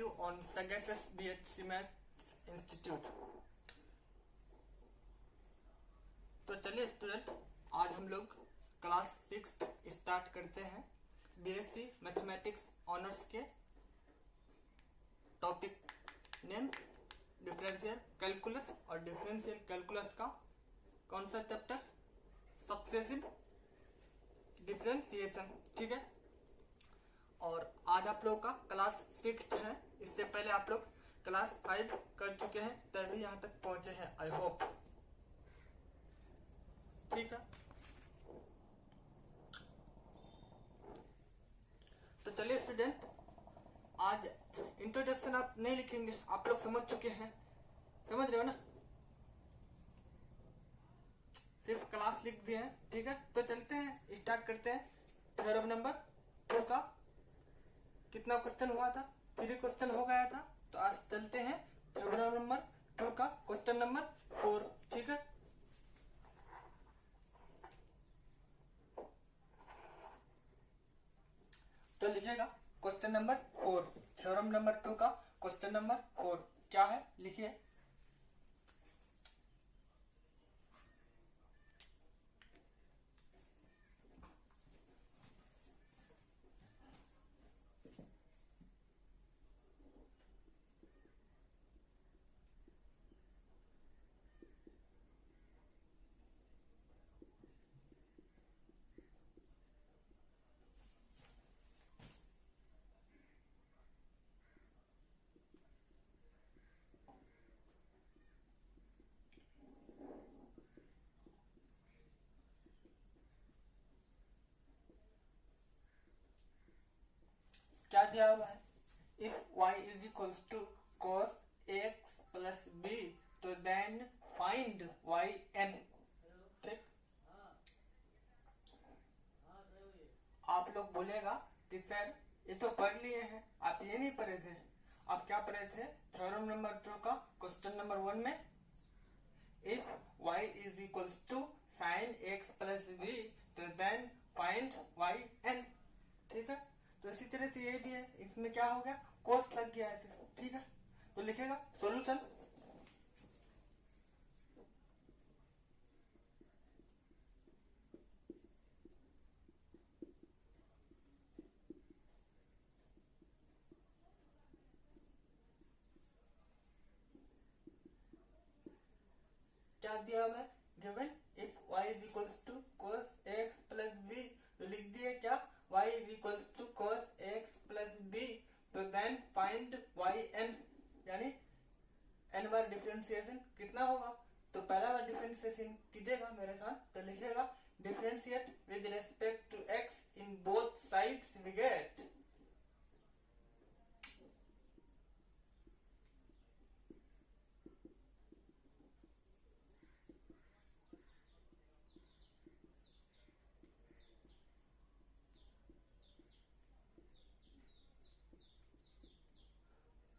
you on Sagacious BHC Maths Institute। तो चलिए student, आज हम लोग क्लास 6 स्टार्ट करते हैं। BSc मैथमेटिक्स ऑनर्स के टॉपिक नेम डिफरेंशियल कैलकुलस, और डिफरेंशियल कैलकुलस का कौन सा चैप्टर? Successive differentiation. ठीक है, और आज आप लोगों का क्लास 6 है। इससे पहले आप लोग क्लास 5 कर चुके हैं, तभी यहाँ तक पहुंचे हैं, आई होप। ठीक है, तो चलिए स्टूडेंट, आज इंट्रोडक्शन आप नहीं लिखेंगे, आप लोग समझ चुके हैं, समझ रहे हो ना, सिर्फ क्लास लिख दिए हैं। ठीक है, तो चलते हैं, स्टार्ट करते हैं। थ्योरम नंबर 2 का कितना क्वेश्चन हुआ था? 3 क्वेश्चन हो गया था। तो आज चलते हैं थ्योरम नंबर 2 का क्वेश्चन नंबर 4। ठीक है, तो लिखिएगा क्वेश्चन नंबर 4, थ्योरम नंबर 2 का क्वेश्चन नंबर 4 क्या है, लिखिए। क्या दिया हुआ है? If y is equals to cos x plus b, तो देन फाइंड yn। ठीक, आप लोग बोलेगा कि सर ये तो पढ़ लिए हैं, आप ये नहीं पढ़े थे। आप क्या पढ़े थे? थ्योरम नंबर 2 का क्वेश्चन नंबर 1 में if y is equals to sine x plus b, तो देन फाइंड yn। ठीक है, तो इसी तरह से ये भी है, इसमें क्या हो गया? कोस लग गया ऐसे। ठीक है, तो लिखेगा सॉल्यूशन। क्या दिया हुआ है? Given if y is equals to cos x plus b, तो लिख दिए क्या? y is equals to cos x plus b, तो देन फाइंड yn, यानी n बार डिफरेंशिएशन कितना होगा? तो पहला बार डिफरेंशिएशन कीजिएगा मेरे साथ, तो लिखिएगा differentiate with respect to x in both sides we get.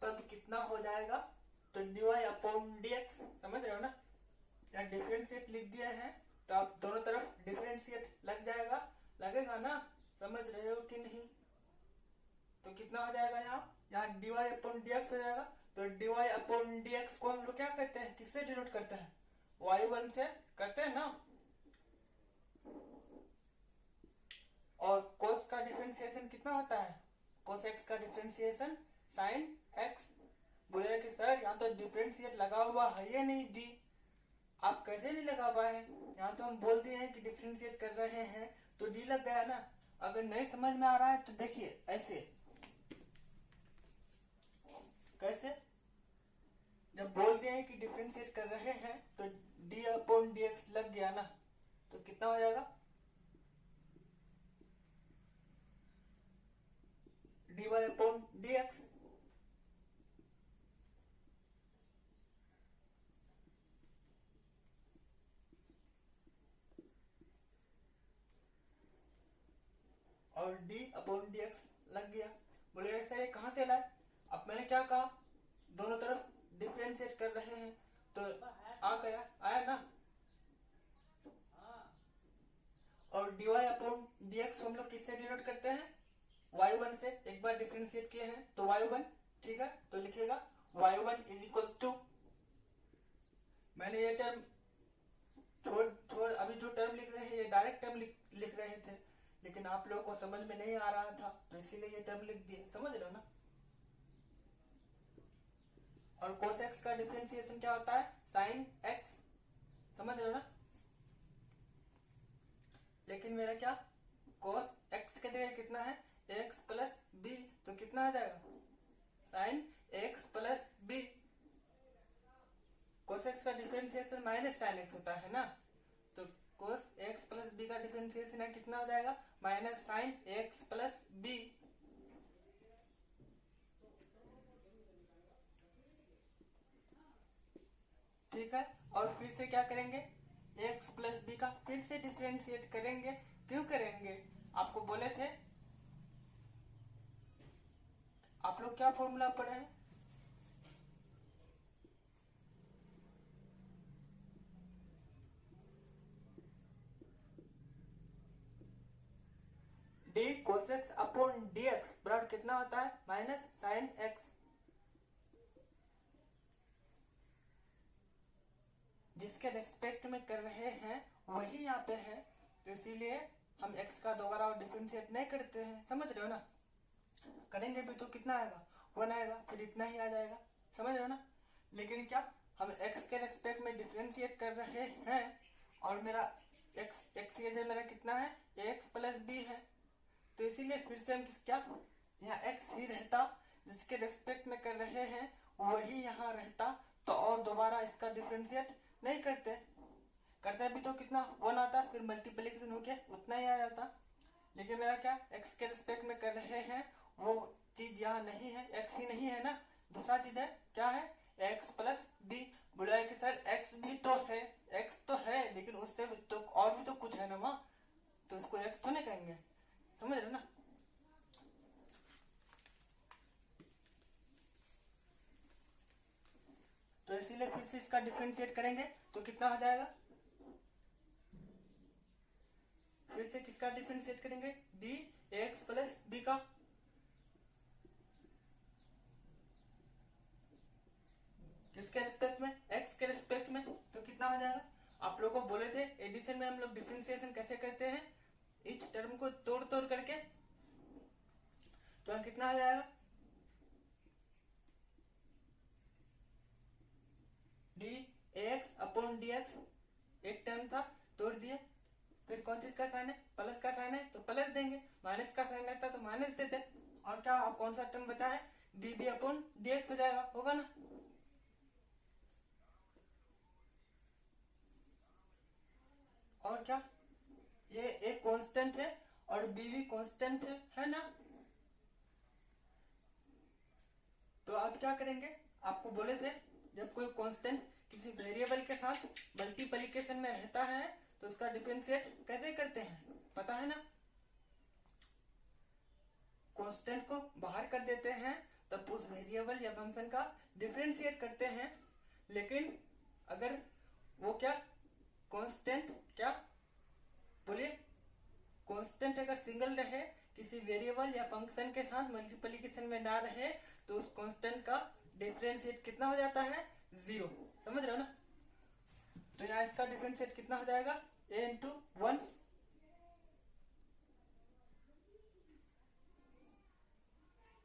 तब कितना हो जाएगा? तो dy अपॉन dx, समझ रहे हो ना, यहाँ डिफरेंशिएट लिख दिया है, तो आप दोनों तरफ डिफरेंशिएट लग जाएगा, लगेगा ना, समझ रहे हो कि नहीं? तो कितना हो जाएगा? यहाँ dy अपॉन dx हो जाएगा। तो dy अपॉन dx को हम लोग क्या कहते हैं, किससे डिनोट करते हैं? y1 से करते हैं ना। और cos का डिफरेंशिएशन कितना होता है? cos x का डिफरेंशिएशन sin x। बोले कि सर यहाँ तो डिफरेंशिएट लगा हुआ है ये नहीं डी, आप कैसे नहीं लगा पाए? यहाँ तो हम बोल दिए हैं कि डिफरेंशिएट कर रहे हैं, तो डी लग गया ना। अगर नहीं समझ में आ रहा है तो देखिए ऐसे, कैसे? जब बोल दिए हैं कि डिफरेंशिएट कर रहे हैं तो डी अपॉन dx लग गया ना, तो कितना हो जाएगा? dy upon dx। और d अपॉन dx लग गया। बोले ऐसा ये कहाँ से लाए? अब मैंने क्या कहा? दोनों तरफ डिफरेंशिएट कर रहे हैं, तो आ गया, आया ना। और dy अपॉन dx हम लोग किससे डिनोट करते हैं? y1 से। एक बार डिफरेंशिएट किए हैं तो y1, ठीक है, तो लिखेगा y1 इज इक्वल्स टू, मैंने ये टर्म छोड़ अभी जो टर्म लिख रहे हैं ये डायरेक्ट टर्म लिख रहे थे, लेकिन आप लोगों को समझ में नहीं आ रहा था तो इसीलिए ये टर्म लिख दिए, समझ रहे हो ना। और cos x का डिफरेंशिएशन क्या होता है, sin x, समझ रहे हो ना। लेकिन मेरा क्या, cos x के जगह कितना है, x प्लस बी, तो कितना आ जाएगा, sin x plus b. cos x का डिफरेंशिएशन माइनस sin x होता है ना, तो cos x प्लस बी का डिफरेंशिएशन कितना हो जाएगा, minus sin x plus b. ठीक है, और फिर से क्या करेंगे, x प्लस बी का फिर से डिफरेंशिएट करेंगे। क्यों करेंगे, आपको बोले थे, आप लोग क्या फॉर्मूला पढ़े हैं, D cos x upon d x बराबर कितना होता है, माइनस साइन एक्स। जिसके रेस्पेक्ट में कर रहे हैं वही यहाँ पे है, तो इसीलिए हम x का दोबारा और डिफरेंशिएट नहीं करते हैं, समझ रहे हो ना। करेंगे भी तो कितना आएगा, 1 आएगा, फिर इतना ही आ जाएगा, समझ रहे हो ना। लेकिन क्या, हम x के रेस्पेक्ट में डिफरेंशिएट कर रहे हैं और मेरा x की जगह मेरा कितना है, x प्लस बी है, तो इसीलिए फिर से हम क्या, यहाँ x ही रहता, जिसके रेस्पेक्ट में कर रहे हैं वही यहाँ रहता, तो और दोबारा इसका डिफरेंशिएट नहीं करते भी तो कितना 1 आता, फिर मल्टीप्लिकेशन होके उतना ही आ जाता। लेकिन मेरा क्या, x के रेस्पेक्ट में कर रहे हैं वो चीज यहाँ नहीं है, x ही नहीं है ना, दूसरा चीज है, क्या है, x प्लस बी। बुलाए कि सर x भी तो है, x तो है लेकिन उससे तो और भी तो कुछ है ना वहाँ, तो इसको x तो नहीं कहेंगे, समझ रहे ना। तो इसीलिए फिर से इसका डिफरेंशिएट करेंगे तो कितना हो जाएगा, फिर से किसका डिफरेंशिएट करेंगे, डी एक्स प्लस बी का, किसके रिस्पेक्ट में, एक्स के रिस्पेक्ट में, तो कितना हो जाएगा। आप लोगों को बोले थे एडिशन में हम लोग डिफरेंशिएशन कैसे करते हैं, इस टर्म को तोड़ तोड़ करके, तो हम कितना आ जाएगा, D x upon d x, एक टर्म था तोड़ दिए, फिर कौन चीज का साइन है, प्लस का साइन है तो प्लस देंगे, माइनस का साइन रहता तो माइनस देते, और क्या कौन सा टर्म बचा है, d b upon d x हो जाएगा, होगा ना। और क्या, ये एक कांस्टेंट है और बी भी कांस्टेंट है ना। तो आप क्या करेंगे, आपको बोले थे जब कोई कांस्टेंट किसी वेरिएबल के साथ मल्टीप्लिकेशन में रहता है तो उसका डिफरेंशिएट कैसे करते हैं, पता है ना। कांस्टेंट को बाहर कर देते हैं तब उस वेरिएबल या फंक्शन का डिफरेंशिएट करते हैं। लेकिन अगर वो क्या, कांस्टेंट क्या बोलिए, कांस्टेंट अगर सिंगल रहे, किसी वेरिएबल या फंक्शन के साथ मल्टीप्लिकेशन में ना रहे, तो उस कांस्टेंट का डिफरेंशिएट कितना हो जाता है, 0, समझ रहे हो ना। तो यहाँ इसका डिफरेंशिएट कितना हो जाएगा, a इंटू 1,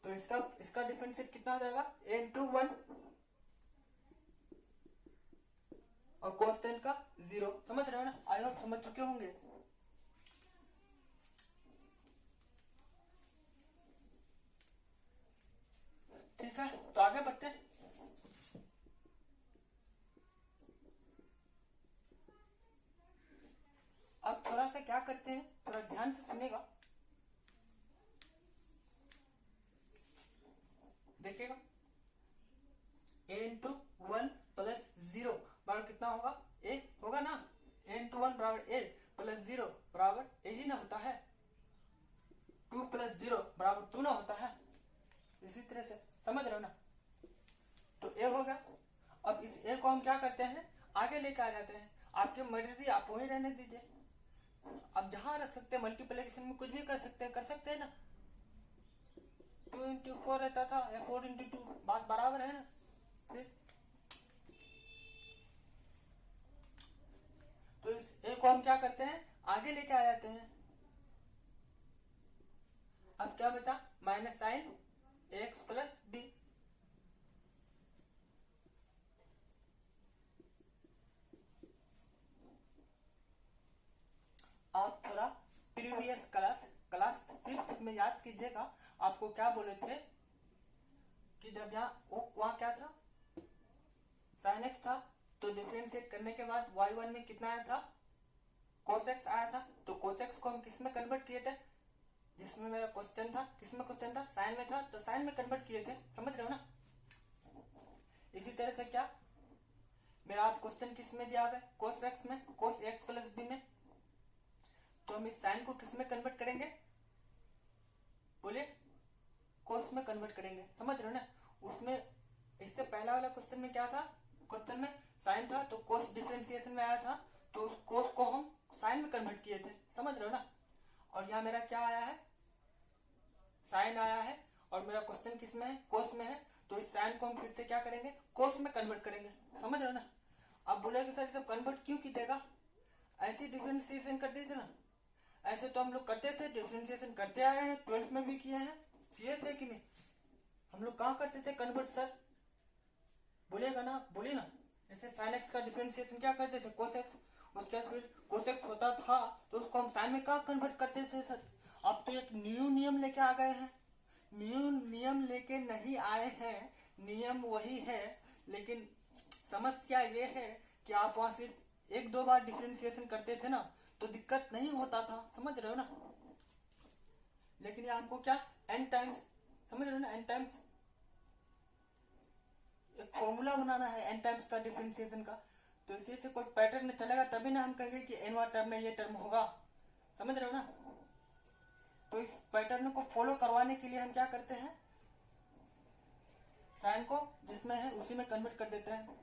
तो इसका डिफरेंशिएट कितना हो जाएगा, a इंटू 1, और कांस्टेंट का 0, समझ रहे हो ना। आई होप समझ चुके होंगे। ठीक है, तो आगे बढ़ते हैं। अब थोड़ा सा क्या करते हैं, थोड़ा ध्यान से सुनेगा, देखिएगा, a इंटू 1 प्लस 0 बराबर कितना होगा, a होगा ना, a इंटू 1 बराबर a प्लस 0 बराबर a ही ना होता है, 2 प्लस 0 बराबर 2 ना होता है, इसी तरह से, समझ रहे हो ना। तो a हो गया। अब इस a को हम क्या करते हैं, आगे लेके आ जाते हैं, आपकी मर्जी, आप वही रहने दीजिए। अब जहां रख सकते हैं मल्टीप्लिकेशन में कुछ भी कर सकते हैं ना, 2 × 4 रहता था या 4 × 2, बात बराबर है ना। फिर तो इस ए को हम क्या करते हैं, आगे लेके आ जाते हैं। अब क्या बचा, minus sine x plus b. आप थोड़ा प्रीवियस क्लास 5th में याद कीजिएगा, आपको क्या बोले थे कि जब यहाँ वहां क्या था, साइन एक्स था, तो डिफरेंशिएट करने के बाद y1 में कितना आया था, cos x आया था। तो cos x को हम किस में कन्वर्ट किए थे, जिसमें मेरा क्वेश्चन था, किसमें क्वेश्चन था, साइन में था, तो साइन में कन्वर्ट किए थे, समझ रहे हो ना। इसी तरह से क्या मेरा आप क्वेश्चन किस में दिया है, cos x में, cos x प्लस b में, तो हम इस साइन को किस में कन्वर्ट करेंगे, बोलिए, cos में कन्वर्ट करेंगे, समझ रहे हो ना। उसमें इससे पहला वाला क्वेश्चन में क्या था, क्वेश्चन में साइन था तो cos डिफरेंशिएशन में आया था, तो उस cos को हम साइन में कन्वर्ट किए थे, समझ रहे हो ना। और यहाँ मेरा क्या आया है, साइन आया है, और मेरा क्वेश्चन किस में है, cos में है, तो इस साइन को हम फिर से क्या करेंगे, cos में कन्वर्ट करेंगे, समझ रहे हो ना। अब बोलेगे सर सब कन्वर्ट क्यों कीजिएगा, ऐसे डिफरेंशिएशन कर दीजिए ना। ऐसे तो हम लोग करते थे, डिफरेंशिएशन करते आए हैं, 12th में भी किए हैं, किए थे कि नहीं, हम लोग कहाँ करते थे कन्वर्ट सर, बोलिएगा ना, बोलिए ना। ऐसे साइन एक्स का डिफरेंशिएशन क्या करते थे, cos x, उसके बाद फिर cos x होता था तो उसको हम साइन में कहाँ कन्वर्ट करते थे सर। अब तो एक न्यू नियम लेके आ गए हैं, न्यू नियम लेके नहीं आए हैं, नियम वही है, लेकिन समस्या ये है कि आप वहां से 1-2 बार डिफरेंशिएशन करते थे ना, तो दिक्कत नहीं होता था, समझ रहे हो ना। लेकिन ये आपको क्या n टाइम्स, समझ रहे हो ना, n टाइम्स एक फॉर्मूला बनाना है n टाइम्स का डिफरेंशिएशन का, तो इसी से कोई पैटर्न चलेगा तभी ना हम कहेंगे कि n वाला टर्म में ये टर्म होगा, समझ रहे हो ना। तो इस पैटर्न को फॉलो करवाने के लिए हम क्या करते हैं, साइन को जिसमें है उसी में कन्वर्ट कर देते हैं,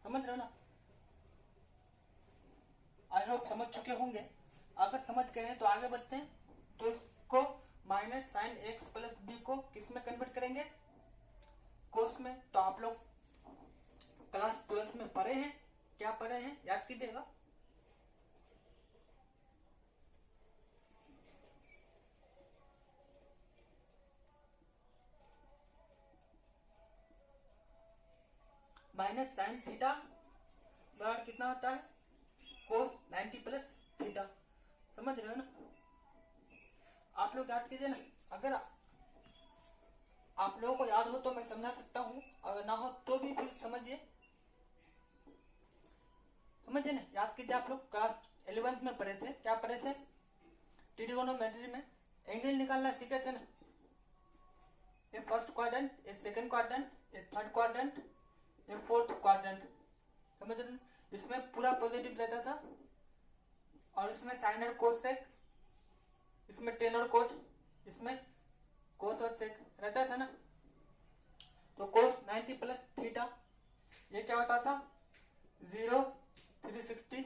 समझ रहे हो ना। आई होप समझ चुके होंगे, अगर समझ गए हैं तो आगे बढ़ते हैं। तो इसको minus sine x plus b को किस में कन्वर्ट करेंगे, कोस में। तो आप लोग क्लास 12 में पढ़े हैं, क्या पढ़े हैं याद कीजिएगा। माइनस साइन थीटा बराबर कितना होता है, कोस 90 प्लस थीटा, समझ रहे हो ना। आप लोग याद कीजिए ना, अगर आप लोगों को याद हो तो मैं समझा सकता हूँ, अगर ना हो तो भी फिर समझिए ना। याद कीजिए, आप लोग क्लास 11th में पढ़े थे, क्या पढ़े थे, ट्रिगोनोमेट्री में एंगल निकालना सीखे थे ना। ये फर्स्ट क्वाड्रेंट, ये सेकंड क्वाड्रेंट, ये थर्ड क्वाड्रेंट, ये फोर्थ क्वाड्रेंट, समझ रहे हैं। इसमें पूरा पॉजिटिव रहता था, और इसमें साइन और कोस सेक, इसमें टेन और कोट, इसमें कोस और सेक रहता था ना। तो कोस 90 प्लस थीटा, ये क्या होता था, 0 360,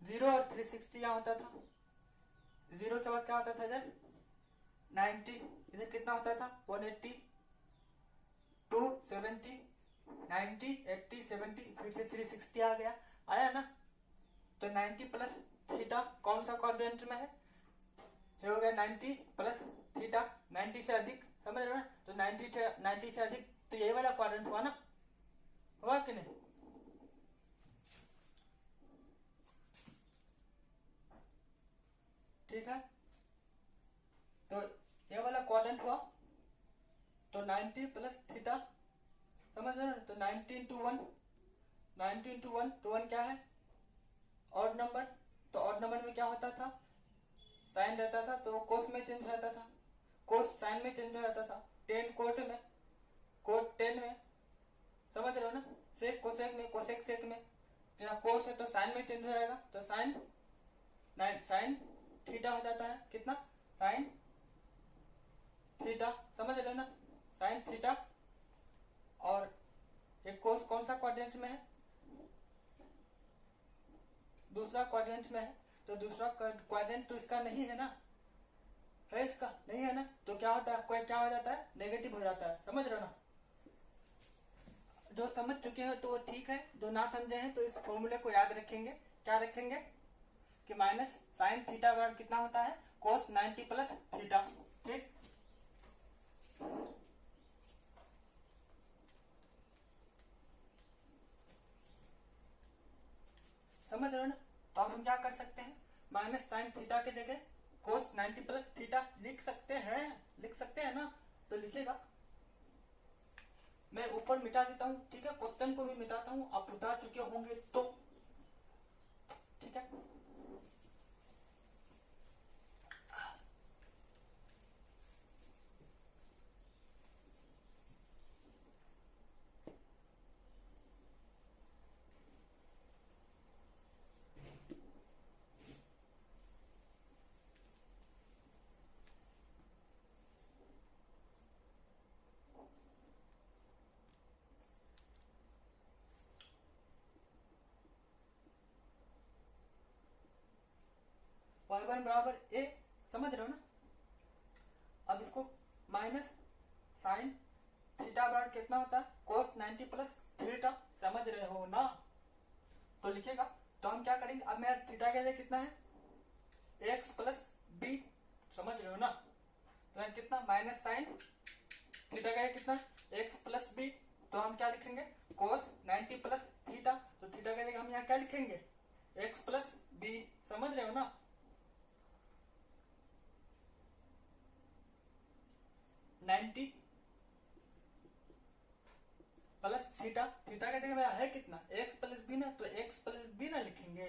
0 और 360 यहाँ होता था, 0 के बाद क्या होता था इधर 90, इधर कितना होता था 180, 270, 90, 80, 70, फिर से 360 आ गया, आया ना। तो 90 प्लस थीटा कौन सा क्वाड्रेंट में है, ये हो गया 90 प्लस थीटा, 90 से अधिक, समझ रहे हो ना। तो 90 से अधिक, तो यही वाला क्वाड्रेंट हुआ ना, हुआ कि नहीं। ठीक है, तो ये वाला क्वाड्रेंट हुआ, तो 90 प्लस थीटा, समझ रहे हो ना। तो 90 × 1, 90 × 1, तो 1 क्या है, ऑड नंबर, तो ऑड नंबर में क्या होता था, साइन रहता था, तो वो कोस में चेंज हो जाता था, कोस साइन में चेंज हो जाता था, 10 कोट में, कोट 10 में, समझ रहे हो ना। सेक कोसेक में, कोसेक सेक में, यहाँ कोस है तो साइन में चेंज हो जाएगा, तो साइन थीटा हो जाता है, कितना साइन थीटा, समझ रहे हो ना, साइन थीटा। और एक कोस कौन सा क्वाड्रेंट में है, दूसरा क्वाड्रेंट में है, तो दूसरा क्वाड्रेंट तो इसका नहीं है ना, है इसका? नहीं है ना, तो क्या होता है, कोई क्या हो जाता है, नेगेटिव हो जाता है। समझ रहे हो ना? जो समझ चुके हैं तो वो ठीक है, जो ना समझे हैं तो इस फॉर्मूले को याद रखेंगे। क्या रखेंगे कि माइनस साइन थीटा बराबर कितना होता है, कोस 90 प्लस थीटा। ठीक, समझ रहे हो ना? तो अब हम क्या कर सकते हैं, माइनस साइन थीटा के जगह कोस 90 प्लस थीटा लिख सकते हैं। लिख सकते हैं ना? तो लिखेगा, मैं ऊपर मिटा देता हूँ, ठीक है, क्वेश्चन को भी मिटाता हूँ, आप उतार चुके होंगे तो ठीक है। y1 बराबर a, समझ रहे हो ना? अब इसको माइनस साइन थीटा बराबर कितना होता है, कोस 90 प्लस थीटा। समझ रहे हो ना? तो लिखेगा, तो हम क्या करेंगे, अब मेरा थीटा के लिए कितना है, x प्लस बी। समझ रहे हो ना? तो यहाँ कितना, माइनस साइन थीटा का कितना, x प्लस बी। तो हम क्या लिखेंगे, कोस 90 प्लस थीटा। तो थीटा का जगह हम यहाँ क्या लिखेंगे, x प्लस बी। समझ रहे हो ना? 90 प्लस थीटा, थीटा का जगह है कितना, x प्लस बी ना, तो x प्लस बी ना लिखेंगे।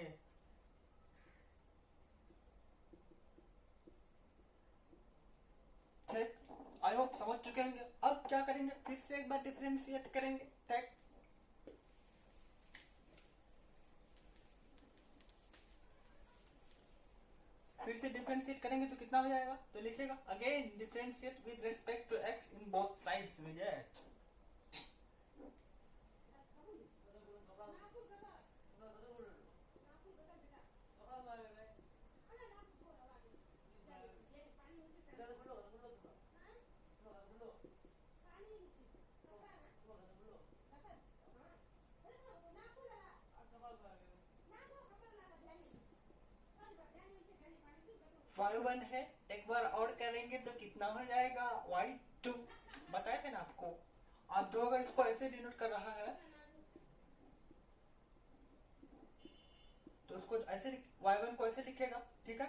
ठीक, आई होप समझ चुके होंगे। अब क्या करेंगे, फिर से एक बार डिफरेंशिएट करेंगे। ठीक, फिर से डिफरेंशिएट करेंगे तो कितना हो जाएगा, तो लिखेगा again differentiate with respect to x in both sides में गेट। y1 है, एक बार और करेंगे तो कितना हो जाएगा, y2। बताए थे ना आपको। आप जो अगर इसको ऐसे डिनोट कर रहा है तो उसको ऐसे y1 को ऐसे लिखेगा, ठीक है।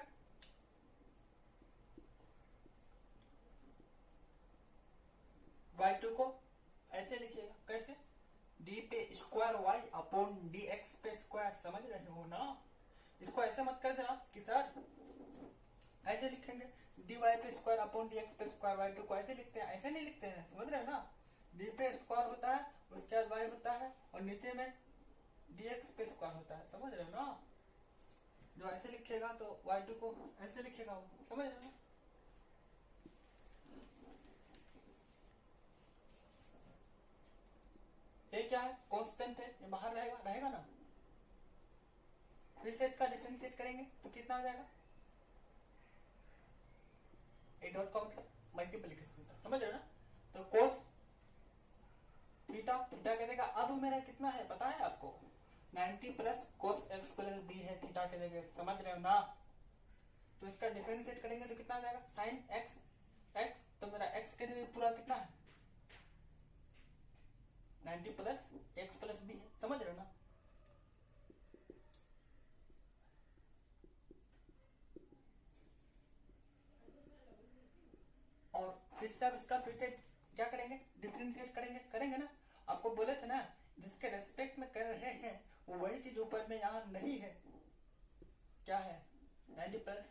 y2 को ऐसे लिखिएगा, कैसे, d पे स्क्वायर y अपॉन dx पे स्क्वायर। समझ रहे हो ना? इसको ऐसे मत कर देना कि सर ऐसे लिखेंगे dy पे स्क्वायर अपॉन dx पे स्क्वायर। y2 को ऐसे लिखते हैं, ऐसे नहीं लिखते हैं। समझ रहे हो ना? d पे स्क्वायर होता है, उसके बाद y होता है, और नीचे में dx पे स्क्वायर होता है। समझ रहे हो ना? जो ऐसे लिखेगा तो y2 को ऐसे लिखेगा वो। समझ रहे हो ना? ये क्या है, कांस्टेंट है, ये बाहर रहेगा, रहेगा ना। फिर से इसका डिफरेंशिएट करेंगे तो कितना हो जाएगा, ए डॉट का मतलब मल्टीप्लिकेशन होता है। समझ रहे हो ना? तो कोस थीटा, थीटा का जगह अब मेरा कितना है पता है आपको, 90 plus cos x plus b है थीटा के जगह। समझ रहे हो ना? तो इसका डिफरेंशिएट करेंगे तो कितना आ जाएगा, साइन एक्स एक्स। तो मेरा एक्स के जगह पूरा कितना है, 90 प्लस एक्स प्लस बी है। समझ रहे हो ना? और फिर से अब इसका फिर से क्या करेंगे, डिफरेंशिएट करेंगे, करेंगे ना। आपको बोले थे ना, जिसके रेस्पेक्ट में कर रहे हैं वो वही चीज ऊपर में यहाँ नहीं है। क्या है, 90 प्लस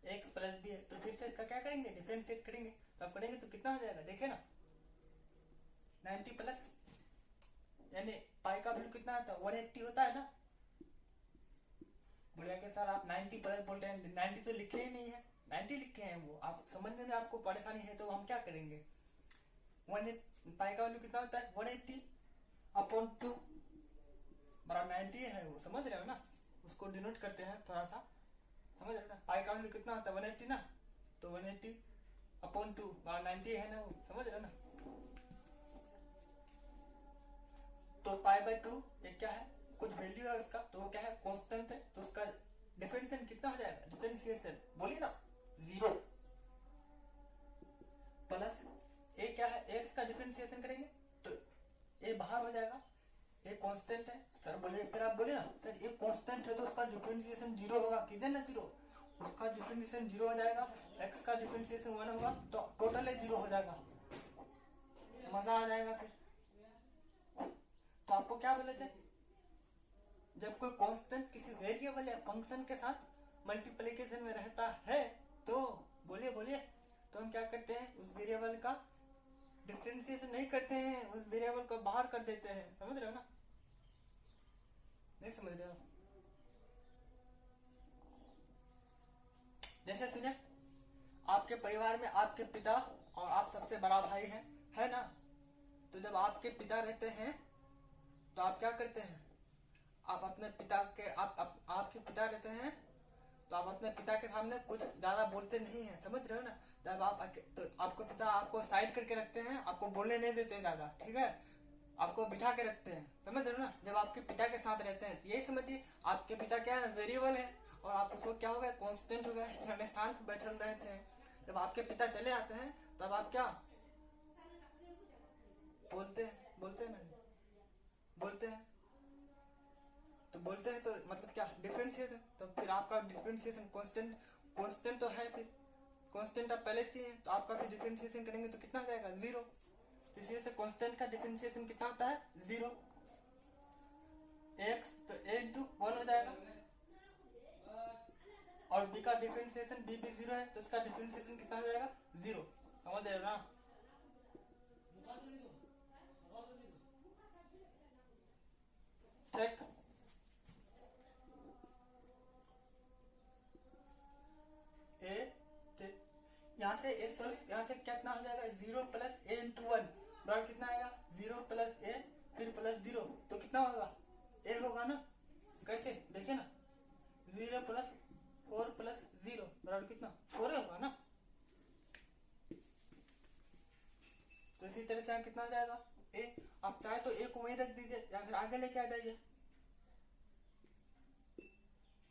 एक्स प्लस बी है। तो फिर से इसका क्या करेंगे, डिफरेंशिएट करेंगे। तो आप करेंगे तो कितना हो जाएगा, देखे ना, 90 प्लस यानी पाई का वैल्यू कितना आता है, 180 होता है ना। बोले कि सर आप 90 प्लस बोल रहे हैं, 90 तो लिखे ही नहीं है। 90 लिखे हैं वो, आप समझने में आपको परेशानी है तो हम क्या करेंगे, 180 पाई का वैल्यू कितना होता है, 180 अपॉन 2 बराबर 90 है वो। समझ रहे हो ना? उसको डिनोट करते हैं थोड़ा सा। समझ रहे हो ना? पाई का वैल्यू कितना होता है, 180 ना। तो 180 अपॉन 2 90 है ना, वो समझ रहे हो ना। तो पाई बाय 2 ये क्या है, कुछ वैल्यू है उसका, तो वो क्या है कांस्टेंट है, तो उसका डिफरेंशिएशन कितना हो जाएगा, डिफरेंशिएशन बोलिए ना 0 प्लस ए क्या है, एक्स का डिफरेंशिएशन करेंगे तो ए बाहर हो जाएगा, ये कांस्टेंट है सर, बोलिए फिर आप बोलिए ना सर ये कांस्टेंट है तो उसका डिफरेंशिएशन 0 होगा, किधर ना 0, उसका डिफरेंशिएशन 0 हो जाएगा, एक्स का डिफरेंशिएशन 1 होगा, तो टोटल 0 हो जाएगा, मजा आ जाएगा फिर। तो आपको क्या बोले थे, जब कोई कांस्टेंट किसी वेरिएबल या फंक्शन के साथ मल्टीप्लिकेशन में रहता है तो बोलिए बोलिए, तो हम क्या करते हैं, उस वेरिएबल का डिफरेंशिएशन नहीं करते हैं, उस वेरिएबल को बाहर कर देते हैं, समझ रहे हो ना, नहीं समझ रहे हो। जैसे सुनिए, आपके परिवार में आपके पिता और आप सबसे बड़ा भाई है ना, तो जब आपके पिता रहते हैं तो आप क्या करते हैं, आप अपने पिता के आपके पिता रहते हैं तो आप अपने पिता के सामने कुछ ज्यादा बोलते नहीं है, समझ रहे हो ना। जब आप तो आपको पिता आपको साइड करके रखते हैं, आपको बोलने नहीं देते हैं ज्यादा, ठीक है, आपको बिठा के रखते हैं, समझ रहे हो ना। जब आपके पिता के साथ रहते हैं तो यही समझिए आपके पिता क्या है, वेरिएबल है, और आप उसको क्या हो गया, कांस्टेंट हो गया, हमें शांत बैठे रहते हैं। जब आपके पिता चले आते हैं तब आप क्या बोलते हैं ना, बोलते हैं, तो बोलते हैं तो मतलब क्या डिफरेंशिएशन, तो फिर आपका डिफरेंशिएशन कांस्टेंट तो है, फिर कांस्टेंट आप पहले से है तो आपका फिर डिफरेंशिएशन करेंगे तो कितना आ जाएगा 0, इसलिए से कांस्टेंट का डिफरेंशिएशन कितना होता है 0, x तो a इंटू 1 हो जाएगा, और b का डिफरेंशिएशन b भी 0 है तो इसका डिफरेंशिएशन कितना हो जाएगा 0, समझ रहे हो ना। ठीक, यहाँ से ए सॉल्व, यहाँ से कितना हो जाएगा 0 प्लस ए इंटू 1 बराबर कितना आएगा 0 प्लस ए फिर प्लस 0, तो कितना होगा ए होगा ना, कैसे देखिए ना 0 प्लस 4 प्लस 0 बराबर कितना 4 होगा ना, तो इसी तरह से यहाँ कितना आ जाएगा ए, आप चाहे तो ए को वहीं रख दीजिए या फिर आगे लेके आ जाइए,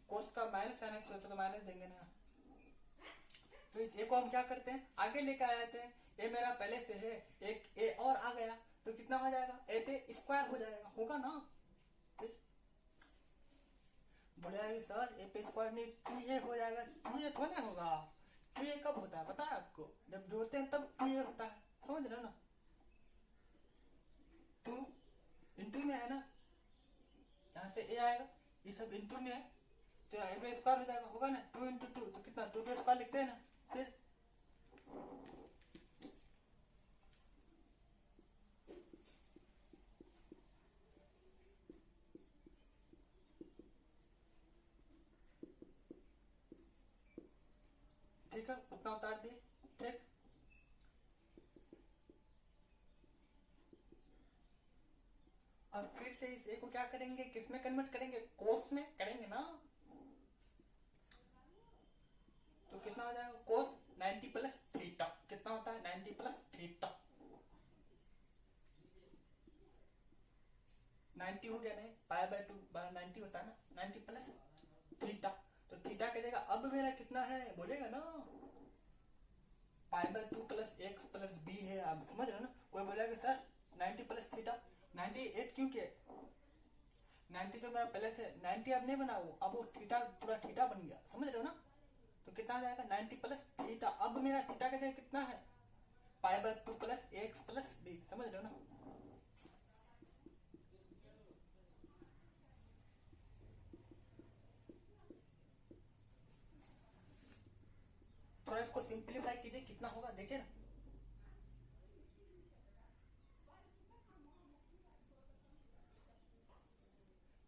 कोस का माइनस साइन एक्स होता तो माइनस देंगे ना, तो इस ए को हम क्या करते हैं आगे लेके आ जाते हैं, ए मेरा पहले से है, एक ए और आ गया तो कितना हो जाएगा ए पे स्क्वायर हो जाएगा, होगा ना, बोले सर ए पे स्क्वायर नहीं 2a हो जाएगा, 2a थोड़ा होगा, 2a कब होता है पता है आपको, जब जोड़ते हैं तब 2a होता है, समझ रहे हो ना, 2 इंटू में है ना, यहाँ से ए आएगा, ये सब इंटू में है तो ए पे स्क्वायर हो जाएगा, होगा ना 2 इंटू 2 तो कितना 2 पे स्क्वायर लिखते हैं ना, फिर ठीक है उतना उतार दिए, ठीक, और फिर से इस ए को क्या करेंगे, किस में कन्वर्ट करेंगे, कोस में करेंगे ना, तो कितना हो जाएगा कोस 90 प्लस थीटा, कितना होता है 90 प्लस थीटा, 90 हो गया नहीं, पाई बाय 2 90 होता है ना, 90 प्लस थीटा, तो थीटा की जगह अब मेरा कितना है बोलेगा ना, pi by 2 plus x plus b है, आप समझ रहे हो ना। कोई बोलेगा सर 90 प्लस थीटा 98 क्यों किया, 90 तो मेरा पहले से 90 अब नहीं बना, वो अब वो थीटा पूरा थीटा बन गया, समझ रहे हो ना, तो कितना आ जाएगा 90 प्लस थीटा, अब मेरा थीटा का जगह कितना है pi by 2 plus x plus b, समझ रहे हो ना। थोड़ा इसको सिंप्लीफाई कीजिए कितना होगा देखिए ना,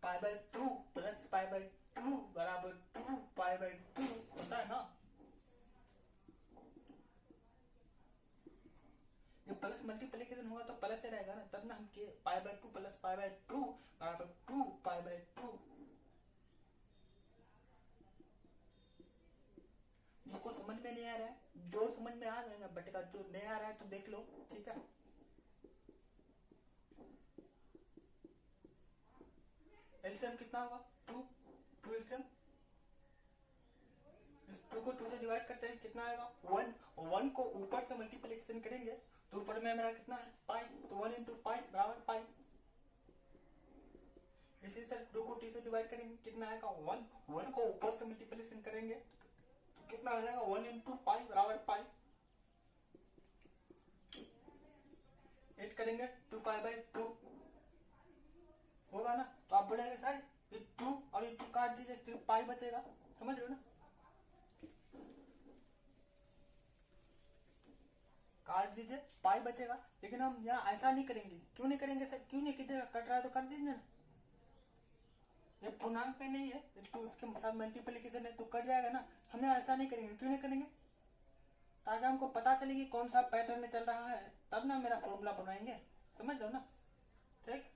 pi by 2 plus pi by 2 बराबर 2 पाई बाय 2 होता है ना, ये प्लस मल्टीप्लिकेशन होगा तो प्लस ही रहेगा ना, तब ना हम के पाई बाय 2 प्लस पाई बाय 2 बराबर 2 पाई बाय 2, जिसको समझ में नहीं आ रहा है, जो समझ में आ रहा है ना बटेगा, जो नहीं आ रहा है तो देख लो, ठीक है। एलसीएम कितना होगा 2, 2 एलसीएम, इस 2 को 2 से डिवाइड करते हैं कितना आएगा 1, और 1 को ऊपर से मल्टीप्लिकेशन करेंगे तो ऊपर में मेरा कितना है पाई, तो 1 इंटू पाई बराबर पाई। इसी से 2 को t से डिवाइड करेंगे कितना आएगा 1, 1 को ऊपर से मल्टीप्लिकेशन करेंगे तो कितना आ जाएगा 1 इंटू पाई बराबर पाई। 8 करेंगे 2 पाई बाई 2 होगा ना, तो आप बोलेंगे सर ये 2 और ये 2 काट दीजिए सिर्फ पाई बचेगा, समझ रहे हो ना, काट दीजिए पाई बचेगा। लेकिन हम यहाँ ऐसा नहीं करेंगे, क्यों नहीं करेंगे सर, क्यों नहीं कीजिएगा, कट रहा है तो कर दीजिए ना, ये पूर्णांक में नहीं है, तो उसके साथ मल्टीप्लिकेशन है तो कट जाएगा ना, हमें ऐसा नहीं करेंगे, क्यों नहीं करेंगे, ताकि हमको पता चले कि कौन सा पैटर्न में चल रहा है, तब ना मेरा फॉर्मूला बनाएंगे, समझ लो ना, ठीक।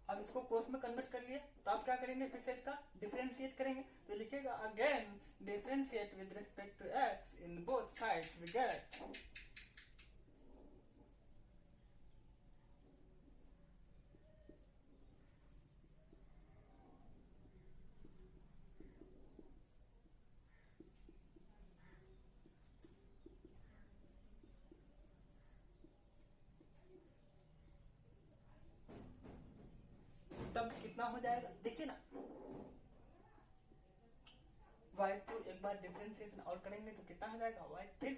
अब इसको कोस में कन्वर्ट कर लिए तो आप क्या करेंगे, फिर से इसका डिफरेंशिएट करेंगे, तो लिखेगा again differentiate with respect to x in both sides we get तब कितना हो जाएगा, देखिए ना y2 एक बार डिफरेंशिएशन और करेंगे तो कितना हो जाएगा y3।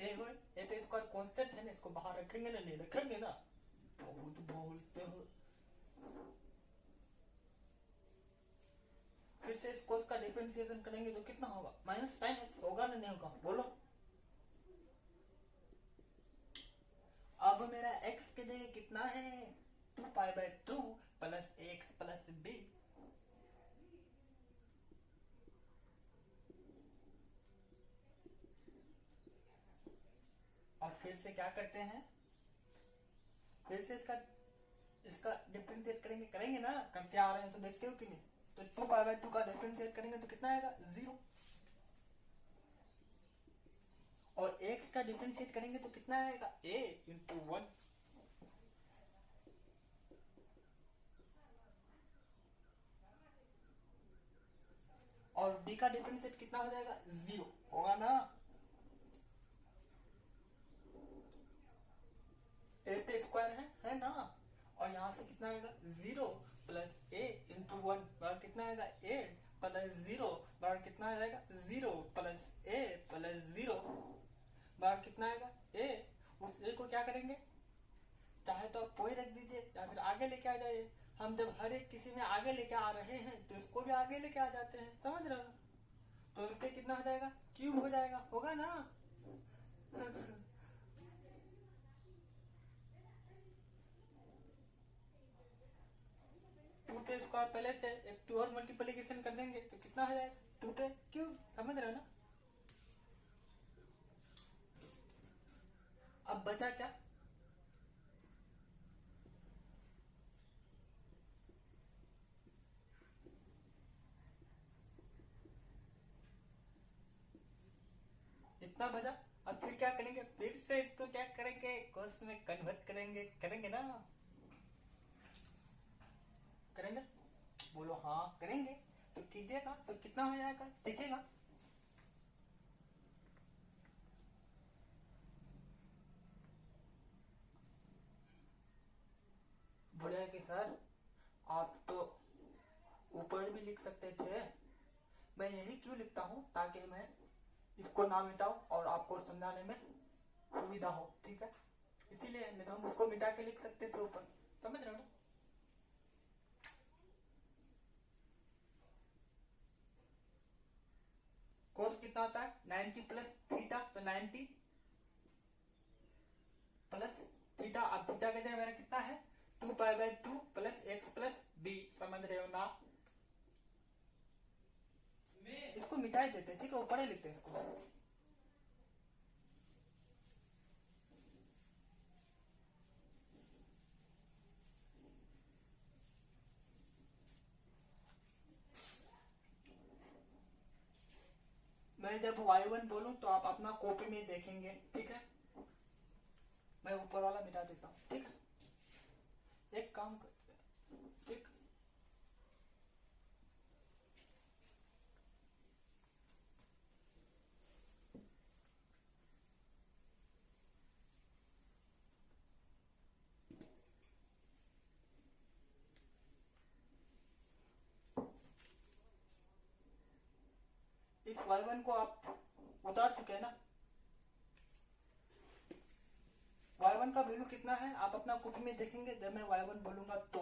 ए हो ए पे स्क्वायर कांस्टेंट है ना, इसको बाहर रखेंगे ना, नहीं रखेंगे ना, बहुत बोलते हो। फिर से इस कोस का डिफरेंशिएशन करेंगे तो कितना होगा माइनस साइन एक्स होगा ना, नहीं होगा बोलो। अब मेरा x के जगह कितना है 2 pi by 2 plus x plus b, और फिर से क्या करते हैं, फिर से इसका डिफरेंशिएट करेंगे ना, करते आ रहे हैं तो देखते हो कि नहीं, तो 2 पाई बाई 2 का डिफरेंशिएट करेंगे तो कितना आएगा 0, और x का डिफरेंशिएट करेंगे तो कितना आएगा a इंटू 1, और b का डिफरेंशिएट कितना हो जाएगा 0 होगा ना, a पे स्क्वायर है ना, और यहाँ से कितना आएगा 0 प्लस a इंटू 1 बराबर कितना आएगा a प्लस 0 बराबर कितना आ जाएगा 0 प्लस a प्लस 0 बराबर कितना आएगा a। उस a को क्या करेंगे, चाहे तो आप कोई रख दीजिए या फिर आगे लेके आ जाइए, हम जब हर एक किसी में आगे लेके आ रहे हैं तो इसको भी आगे लेके आ जाते हैं, समझ रहे हो, तो रुपये कितना हो जाएगा क्यूब हो जाएगा, होगा ना। 2 पे स्क्वायर पहले से एक 2 और मल्टीप्लिकेशन कर देंगे तो कितना हो जाएगा 2 पे क्यूब, समझ रहे हो ना। अब बचा क्या, इतना बचा। अब फिर क्या करेंगे, फिर से इसको क्या करेंगे कोस में कन्वर्ट करेंगे ना, करेंगे, बोलो हाँ करेंगे, तो कीजिएगा तो कितना हो जाएगा देखिएगा, बोले कि सर आप तो ऊपर भी लिख सकते थे, मैं यही क्यों लिखता हूँ ताकि मैं इसको ना मिटाऊं और आपको समझाने में सुविधा हो, ठीक है, इसीलिए नहीं तो हम उसको मिटा के लिख सकते थे ऊपर, समझ रहे हो ना। कोस कितना होता है 90 प्लस थीटा, तो 90 प्लस थीटा, अब थीटा के जगह मेरा कितना है 2 pi by 2 plus x plus b, समझ रहे हो ना। इसको मिटा ही देते हैं, ठीक है, ऊपर ही लिखते हैं इसको। मैं जब y1 बोलूं तो आप अपना कॉपी में देखेंगे, ठीक है। मैं ऊपर वाला मिटा देता हूँ, ठीक है। एक काम करते हैं, ठीक। इस y1 को आप उतार चुके हैं ना। y1 का वैल्यू कितना है आप अपना कॉपी में देखेंगे जब मैं y1 बोलूंगा तो।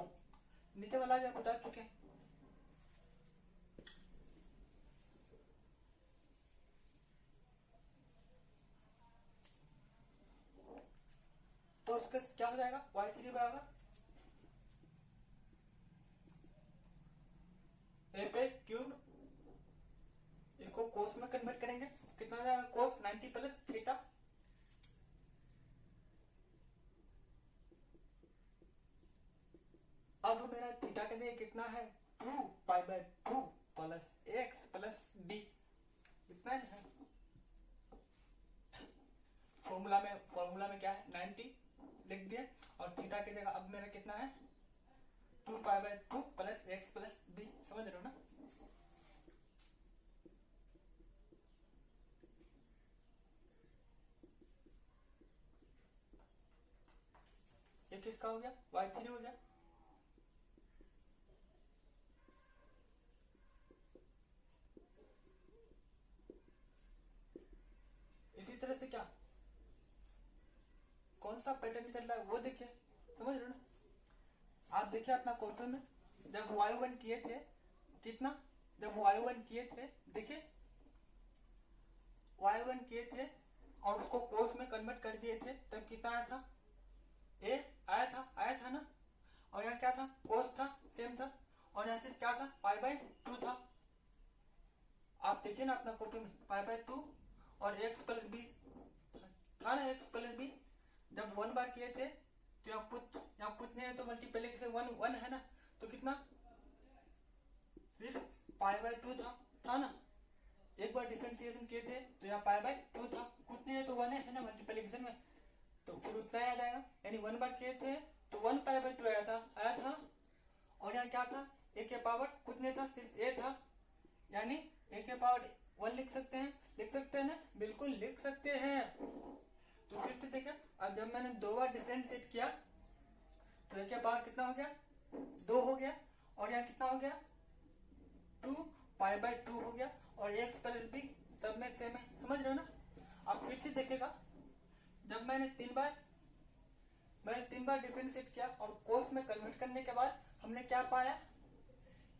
नीचे वाला भी आप उतार चुके हैं। तो उसका क्या हो जाएगा, y3 बराबर a पे क्यूब, इसको कोस में कन्वर्ट करेंगे, कितना हो जाएगा कोस 90 प्लस थीटा। अब मेरा थीटा के लिए कितना है 2 pi by 2 plus x plus D, इतना है। फॉर्मूला में क्या है 90 लिख दिया, और थीटा की जगह अब मेरा कितना है 2 pi by 2 plus x plus b, समझ रहे हो ना। ये किसका हो गया y3 हो गया। इसी तरह से क्या कौन सा पैटर्न चल रहा है वो देखिए, समझ रहे हो ना। आप देखिए अपना कॉपी में जब y1 किए थे कितना, जब y1 किए थे देखिए y1 किए थे और उसको कोस में कन्वर्ट कर दिए थे तब कितना आया था a आया था ना। और यहाँ क्या था कोस था सेम था, और यहाँ सिर्फ क्या था पाई बाय 2 था। आप देखिए ना अपना कॉपी में पाई बाय 2 और एक्स प्लस बी था ना, एक्स प्लस बी। जब 1 बार किए थे तो यहाँ कुछ नहीं है तो मल्टीप्लीकेशन 1 है ना, तो कितना सिर्फ पाई बाय 2 था ना। एक बार डिफरेंशिएशन किए थे तो यहाँ पाई बाय 2 था, कुछ नहीं है तो 1 है ना मल्टीप्लीकेशन में, तो फिर उतना ही आ जाएगा। यानी 1 बार किए थे तो 1 पाई बाय 2 आया था। और यहाँ क्या था ए के पावर कुछ नहीं था सिर्फ ए था, यानी ए के पावर 1 लिख सकते हैं ना, बिल्कुल लिख सकते हैं। तो फिर से देखिए अब जब मैंने 2 बार डिफरेंशिएट किया तो ए के पावर कितना हो गया 2 हो गया, और यहाँ कितना हो गया 2 पाई बाय 2 हो गया, और एक्स प्लस बी सब में सेम है, समझ रहे हो ना। अब फिर से देखेगा जब मैंने 3 बार डिफरेंशिएट किया और कोस में कन्वर्ट करने के बाद हमने क्या पाया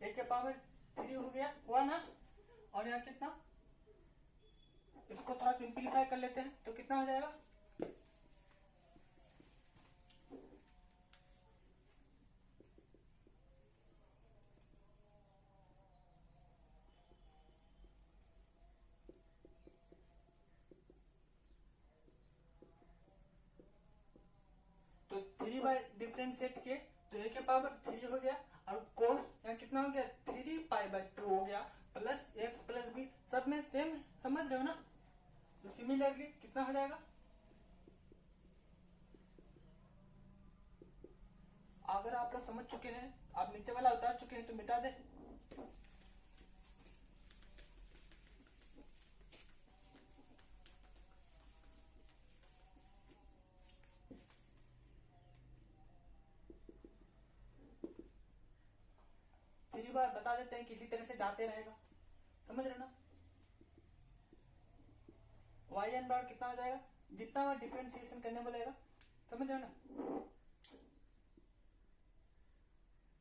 ए के पावर 3 हो गया 1 ना, और यहाँ कितना, इसको थोड़ा सिंपलीफाई कर लेते हैं तो कितना हो जाएगा तो 3 बार डिफरेंशिएट किए तो ए के पावर 3 हो गया, और कोस यहाँ कितना हो गया 3 पाई बाय 2 हो गया, प्लस एक्स प्लस बी सब में सेम है, समझ रहे हो ना। तो सिमिलरली कितना हो जाएगा, अगर आप लोग समझ चुके हैं आप नीचे वाला उतार चुके हैं तो मिटा दे। तीसरी बार बता देते हैं किसी तरह से जाते रहेगा, समझ रहे ना। वाई एन बार कितना हो जाएगा जितना बार डिफरेंशिएशन करने बोलेगा, समझ रहे ना।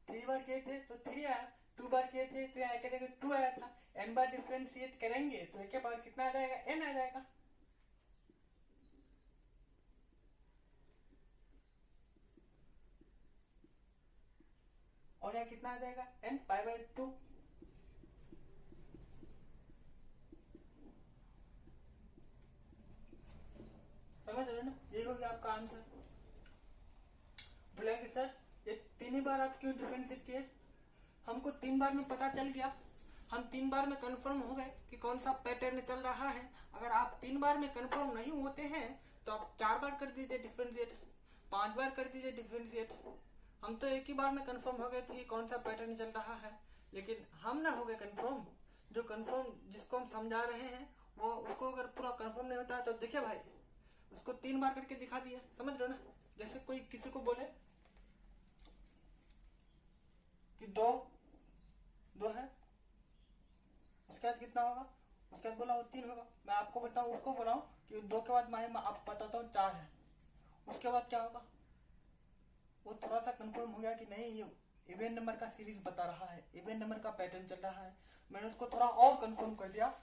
3 बार किए थे तो 3 आया, 2 बार किए थे तो यहाँ क्या 2 आया था। n बार डिफरेंशिएट करेंगे तो एक बार कितना आ जाएगा n आ जाएगा। और यहाँ कितना आ जाएगा n पाई बाय 2। समझ रहे हो ना, ये हो गया आपका आंसर। बोलेंगे सर ये 3 ही बार आप क्यों डिफरेंशिएट किए, हमको 3 बार में पता चल गया हम 3 बार में कंफर्म हो गए कि कौन सा पैटर्न चल रहा है। अगर आप 3 बार में कंफर्म नहीं होते हैं तो आप 4 बार कर दीजिए डिफरेंशिएट, 5 बार कर दीजिए डिफरेंशिएट। हम तो एक ही बार में कंफर्म हो गए थे कि कौन सा पैटर्न चल रहा है, लेकिन हम ना हो गए कंफर्म। जो कंफर्म जिसको हम समझा रहे हैं वो उसको अगर पूरा कंफर्म नहीं होता है तो देखिए भाई उसको 3 बार करके दिखा दिया, समझ रहे हो ना। जैसे कोई किसी को बोले कि दो दो है, उसके बाद कितना होगा, उसके बाद बोला वो 3 होगा। मैं आपको बताऊं उसको बोलाऊं कि 2 के बाद मैं आप बताता हूँ 4 है, उसके बाद क्या होगा, वो थोड़ा सा कंफर्म हो गया कि नहीं ये इवन नंबर का सीरीज बता रहा है, इवन नंबर का पैटर्न चल रहा है। मैंने उसको थोड़ा और कंफर्म कर दिया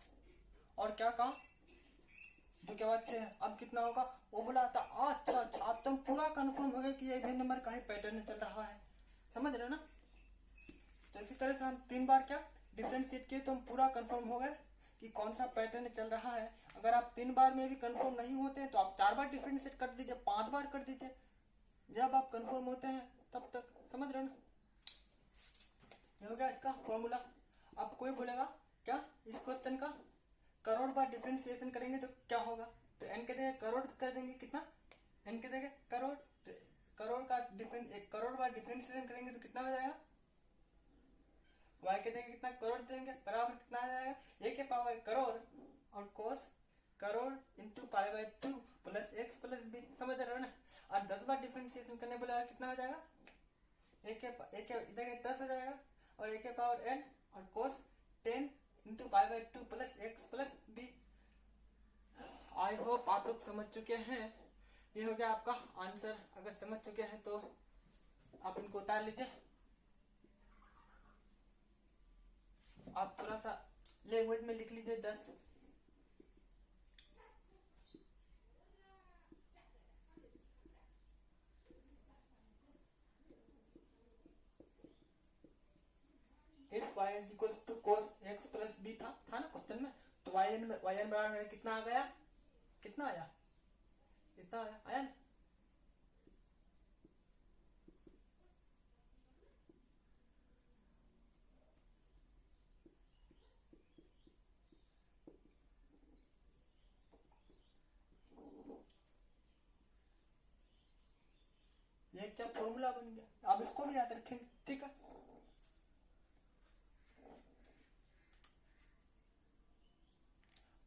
और क्या कहा 2 के बाद 6, अब कितना होगा, वो बोला था अच्छा अच्छा अब तुम पूरा कंफर्म हो गए कि ये इवन नंबर का ही पैटर्न चल रहा है, समझ रहे हो ना। तो इसी तरह से हम 3 बार क्या डिफरेंशिएट किए तो हम पूरा कंफर्म हो गए कि कौन सा पैटर्न चल रहा है। अगर आप 3 बार में भी कंफर्म नहीं होते हैं तो आप 4 बार डिफरेंशिएट कर दीजिए, 5 बार कर दीजिए, जब आप कंफर्म होते हैं तब तक, समझ रहे हो ना। ये हो गया इसका फॉर्मूला। अब कोई बोलेगा क्या इस क्वेश्चन का करोड़ बार डिफरेंशिएशन करेंगे तो क्या होगा, तो n के जगह करोड़ कर देंगे, कितना n के जगह करोड़, तो करोड़ का एक करोड़ बार डिफरेंशिएशन करेंगे तो कितना हो जाएगा, y के जगह कितना करोड़ देंगे बराबर कितना आ जाएगा a के पावर करोड़ और cos करोड़ into pi by 2 plus x plus b, समझ रहे हो ना। और 10 बार डिफरेंशिएशन करने बोला कितना हो जाएगा, a के जगह 10 हो जाएगा और a के पावर n और cos 10 into pi by 2 plus x plus b. I hope आप लोग समझ चुके हैं। ये हो गया आपका आंसर। अगर समझ चुके हैं तो आप इनको उतार लीजिए। आप थोड़ा सा लैंग्वेज में लिख लीजिए 10। If y is equals to cos x plus b था ना क्वेश्चन में, तो yn बराबर कितना आ गया, कितना आया, इतना आया ना। ये क्या फॉर्मूला बन गया, आप इसको भी याद रखेंगे, ठीक है।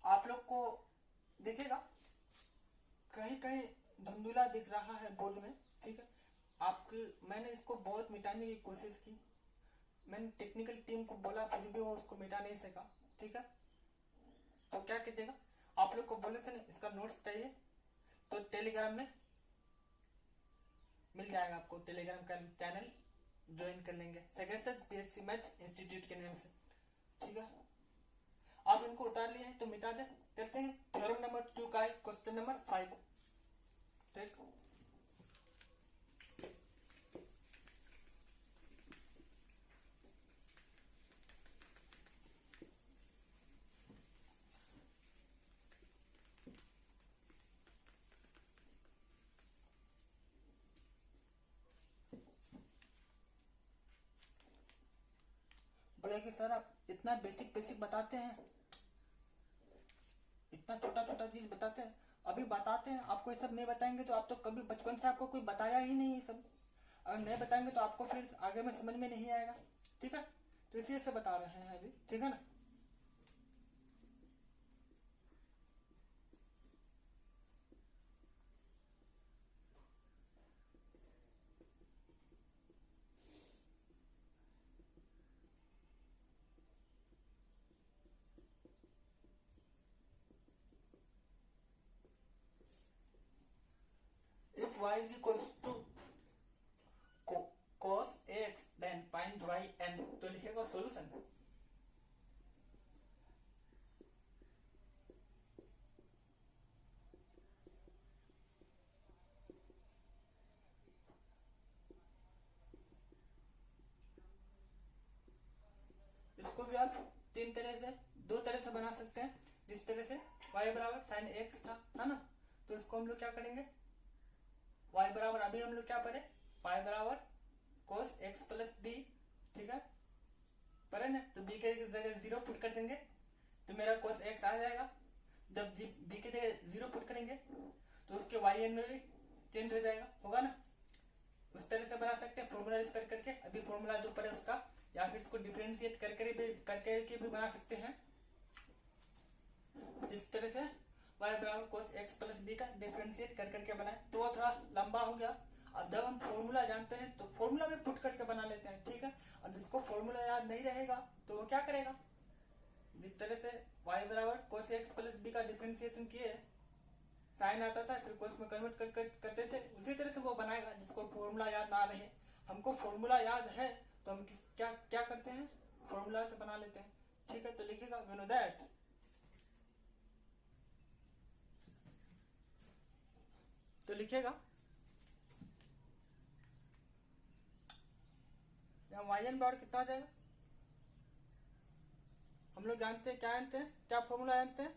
आप लोग को देखिएगा कहीं कहीं धुंधुला दिख रहा है बोर्ड में, ठीक है। आपकी मैंने इसको बहुत मिटाने की कोशिश की, मैंने टेक्निकल टीम को बोला फिर भी वो उसको मिटा नहीं सका, ठीक है। तो क्या कीजिएगा, आप लोग को बोले थे ना इसका नोट्स चाहिए तो टेलीग्राम में मिल जाएगा आपको, टेलीग्राम का चैनल ज्वाइन कर लेंगे सेगेसस पीएससी मैथ इंस्टीट्यूट के नाम से, ठीक है। आप इनको उतार लिए हैं तो मिटा दे। करते हैं थ्योरम नंबर 2 का क्वेश्चन नंबर 5, ठीक। बोले कि सर आप इतना बेसिक बेसिक बताते हैं, इतना छोटा छोटा चीज बताते हैं, अभी बताते हैं आपको ये सब नहीं बताएंगे तो आप तो कभी बचपन से आपको कोई बताया ही नहीं ये सब, अगर नहीं बताएंगे तो आपको फिर आगे में समझ में नहीं आएगा, ठीक है। तो इसी से बता रहे हैं अभी, ठीक है ना। If y is equals to cos x then find y n, तो लिखेगा सॉल्यूशन। इसको भी आप तीन तरह से, दो तरह से बना सकते हैं। जिस तरह से y बराबर साइन x था ना, तो इसको हम लोग क्या करेंगे, y बराबर अभी हम लोग क्या पढ़े, y बराबर cos x प्लस बी, ठीक है। पर है ना, तो बी के जगह 0 पुट कर देंगे तो मेरा cos x आ जाएगा। जब बी के जगह 0 पुट करेंगे तो उसके वाई एन में भी चेंज हो जाएगा, होगा ना। उस तरह से बना सकते हैं फॉर्मूला यूज करके। अभी फॉर्मूला जो पड़े उसका, या फिर इसको डिफरेंशिएट करके भी बना सकते हैं। इस तरह से y बराबर cos x प्लस बी का डिफरेंशिएट करके बनाए तो वो थोड़ा लंबा हो गया। अब जब हम फॉर्मूला जानते हैं तो फॉर्मूला में पुट करके बना लेते हैं, ठीक है। और जिसको फॉर्मूला याद नहीं रहेगा तो वो क्या करेगा, जिस तरह से y बराबर cos x प्लस बी का डिफरेंशिएशन किए, साइन आता था फिर cos में कन्वर्ट करते थे, उसी तरह से वो बनाएगा जिसको फॉर्मूला याद ना रहे। हमको फॉर्मूला याद है तो हम क्या करते हैं, फॉर्मूला से बना लेते हैं, ठीक है। तो लिखिएगा वी नो दैट, तो लिखिएगा वाई एन बराबर कितना आ जाएगा। हम लोग जानते हैं, क्या जानते हैं, क्या फॉर्मूला जानते हैं,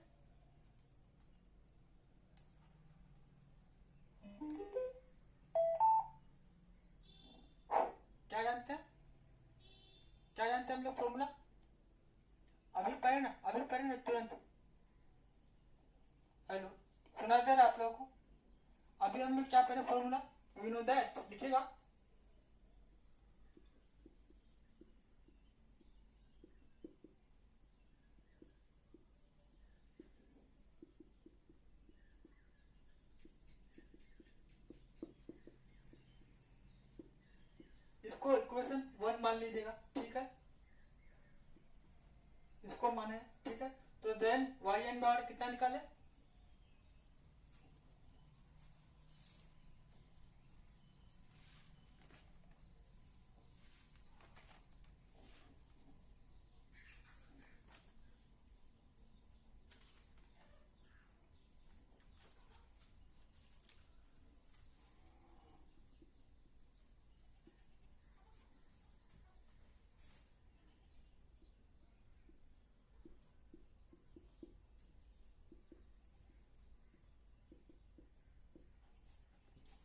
क्या जानते हैं, क्या जानते हैं हम लोग फॉर्मूला, अभी पढ़े ना तुरंत। हेलो, सुना दे रहा आप लोगों को। अभी हम लोग क्या पढ़े, फॉर्मूला वी नो दैट, लिखिएगा इसको इक्वेशन 1 मान लीजिएगा, ठीक है। इसको माने, ठीक है। तो देन वाई एन बराबर कितना निकाले,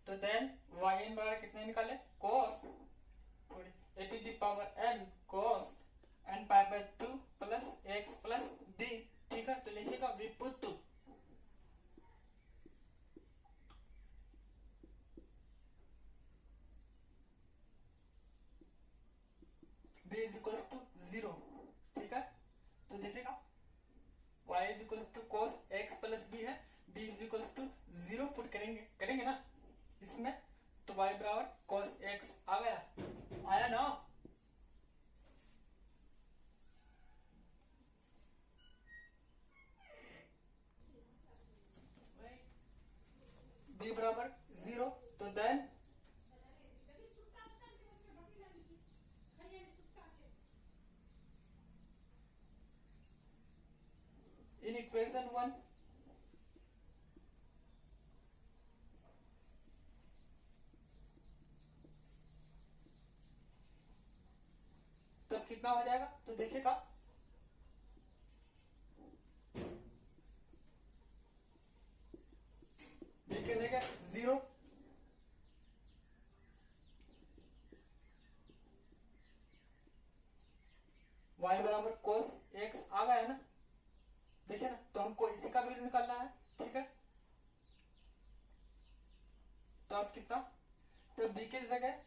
तो देन वाई एन बराबर कितने निकाले, cos a to the power n cos n pi by 2 plus x plus b, ठीक है। तो लिखिएगा we put b is equal to 0, ठीक है। तो देखिएगा y is equal to cos x plus b है, b is equal to 0 put करेंगे ना इसमें, तो y बराबर cos x आ गया, आया ना। b बराबर 0, तो देन इन इक्वेशन 1 तब कितना हो जाएगा, तो देखिएगा देखिए 0, y बराबर cos x आ गया ना, देखिए ना। तो हमको इसी का वैल्यू निकालना है, ठीक है। तो अब कितना, तो b की जगह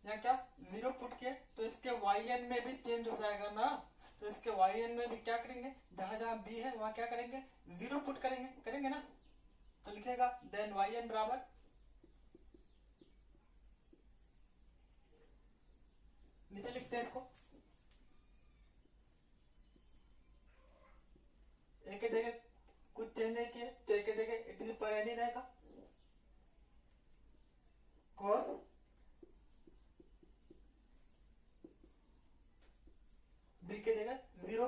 यहाँ क्या 0 पुट किए तो इसके yn में भी चेंज हो जाएगा ना। तो इसके yn में भी क्या करेंगे, जहां जहां b है वहां क्या करेंगे, 0 पुट करेंगे ना। तो लिखेगा देन yn बराबर नीचे लिखते हैं इसको, एक की जगह कुछ चेंज नहीं किए तो एक की जगह ए टू द पावर n ही रहेगा, cos b की जगह 0,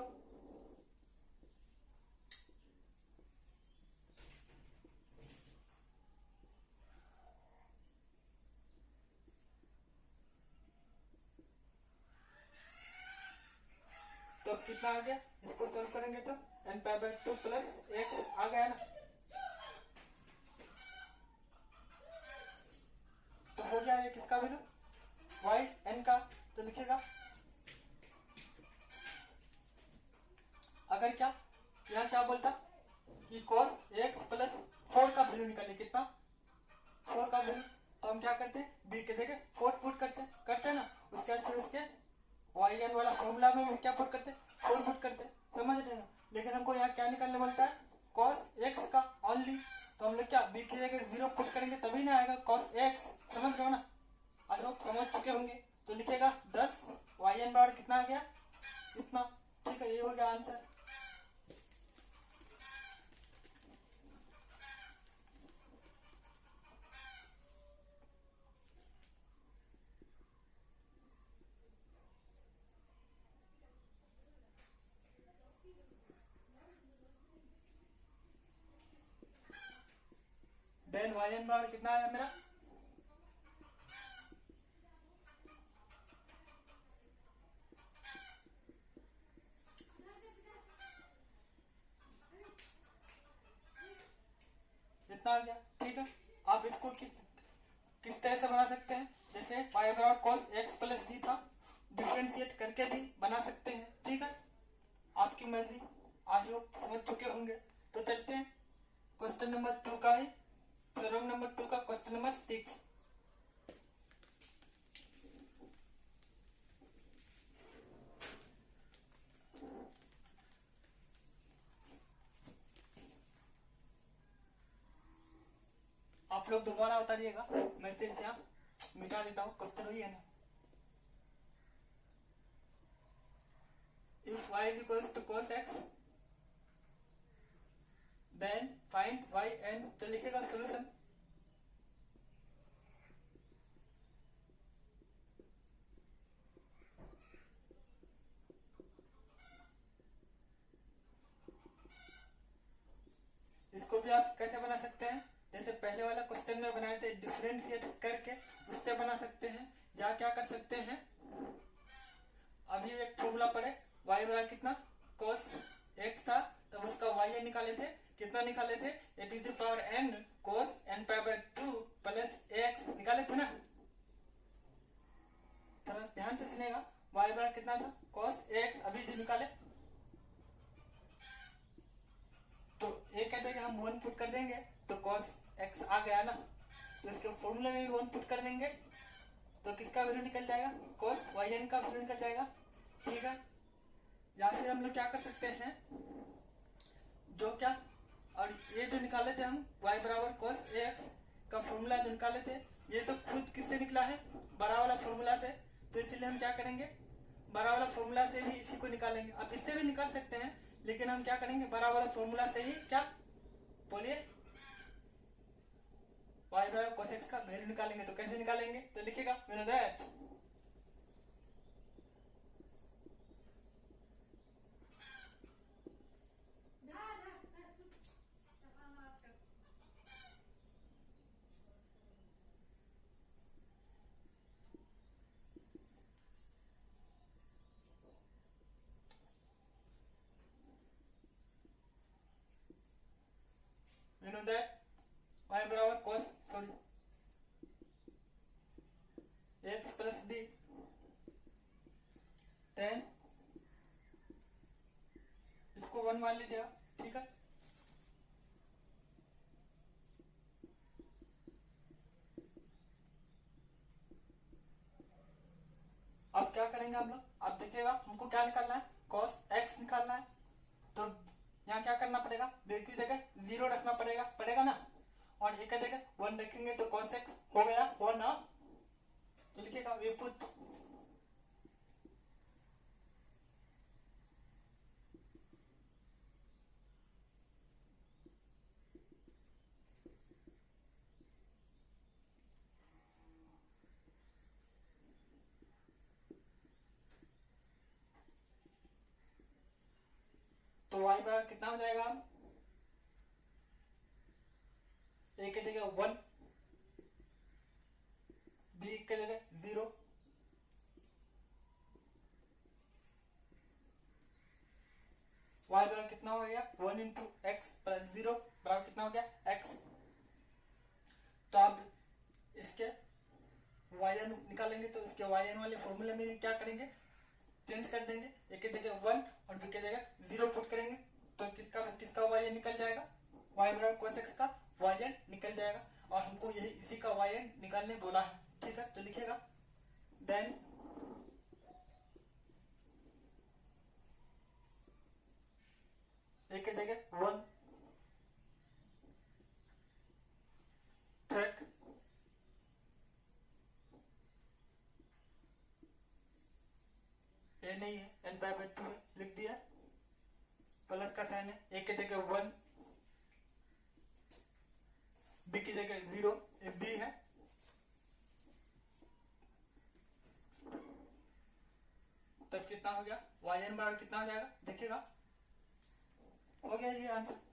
तो अब कितना आ गया, इसको सोल्व करेंगे तो n pi by 2 plus x आ गया ना। तो हो गया ये किसका वैल्यू, y n का। तो लिखिएगा करते हैं, बी के जगह 4 पुट करते हैं ना। उसके बाद फिर उसके वाई एन वाला फॉर्मूला में हम क्या पुट करते हैं, 4 पुट करते हैं, समझ रहे ना। लेकिन हमको यहाँ क्या निकालने बोलता है, कॉस एक्स का ओनली। तो हम लोग क्या बी की जगह 0 पुट करेंगे तभी ना आएगा कॉस एक्स, समझ रहे हो ना। आज लोग समझ चुके होंगे। तो लिखेगा 10 वाई एन बराबर कितना आ गया, इतना। ठीक है, ये हो गया आंसर। देन वाई एन बराबर कितना आया मेरा, इतना आ गया। ठीक है, आप इसको किस तरह से बना सकते हैं, जैसे पाई बराबर कॉस एक्स प्लस बी था, डिफ्रेंशिएट करके भी बना सकते हैं। ठीक है, आपकी मर्जी। आज लोग समझ चुके होंगे। तो चलते हैं क्वेश्चन नंबर 2 का ही, थ्योरम नंबर 2 का क्वेश्चन नंबर 6। आप लोग दोबारा उतारिएगा, मैं सिर्फ यहाँ मिटा देता हूँ, क्वेश्चन वही है ना। If y is equals to cos x then find y n। तो लिखेगा सोल्यूशन। इसको भी आप कैसे बना सकते हैं, जैसे पहले वाला क्वेश्चन में बनाए थे, डिफरेंशिएट करके उससे बना सकते हैं। या क्या कर सकते हैं, अभी एक फॉर्मूला पढ़े, y बराबर कितना cos x था, तब उसका y निकाले थे, कितना निकाले थे, a to the power n cos n power 2 plus x निकाले थे ना। थोड़ा ध्यान से सुनेगा, y बराबर कितना था cos x, अभी जो निकाले तो एक कहते हैं कि हम 1 पुट कर देंगे तो cos x आ गया ना। तो इसके फॉर्मूले में भी 1 पुट कर देंगे तो किसका वैल्यू निकल जाएगा, cos yn का वैल्यू निकल जाएगा। ठीक है, या फिर हम लोग क्या कर सकते हैं, जो क्या, और ये जो निकाले थे हम y बराबर cos x का फॉर्मूला जो निकाले थे, ये तो खुद किससे निकला है, बड़ा वाला फॉर्मूला से। तो इसलिए हम क्या करेंगे, बड़ा वाला फॉर्मूला से ही इसी को निकालेंगे। आप इससे भी निकाल सकते हैं, लेकिन हम क्या करेंगे, बड़ा वाला फॉर्मूला से ही क्या बोलिए, y बराबर cos x का वैल्यू निकालेंगे। तो कैसे निकालेंगे, तो लिखेगा we know that y बराबर cos x प्लस b 10, इसको 1 मान लीजिएगा। ठीक है, अब क्या करेंगे हम लोग, अब देखिएगा हमको क्या निकालना है, cos x निकालना है। तो यहाँ क्या करना पड़ेगा, बी की जगह 0 रखना पड़ेगा ना, और एक जगह 1 रखेंगे तो cos x हो गया 1 ना। तो लिखिएगा वी पुट तो y बराबर कितना हो जाएगा, a की जगह 1, b की जगह 0, y बराबर कितना हो गया 1 इंटू एक्स प्लस 0 बराबर कितना हो गया x। तो अब इसके yn निकालेंगे तो इसके yn वाले फॉर्मूले में क्या करेंगे, चेंज कर देंगे, एक की जगह 1 और बी की जगह 0 पुट करेंगे। तो किसका yn निकल जाएगा, y बराबर cos x का yn निकल जाएगा। और हमको यही इसी का वाई एन निकालने बोला है। ठीक है, तो लिखेगा देन एक जगह 1 check ए नहीं है, n पाई बाई 2 है, लिख दिया, प्लस का साइन है, ए की जगह 1, बी की जगह 0, ए बी है, तब कितना हो गया, वाई एन बराबर कितना हो जाएगा, देखिएगा, हो गया ये आंसर।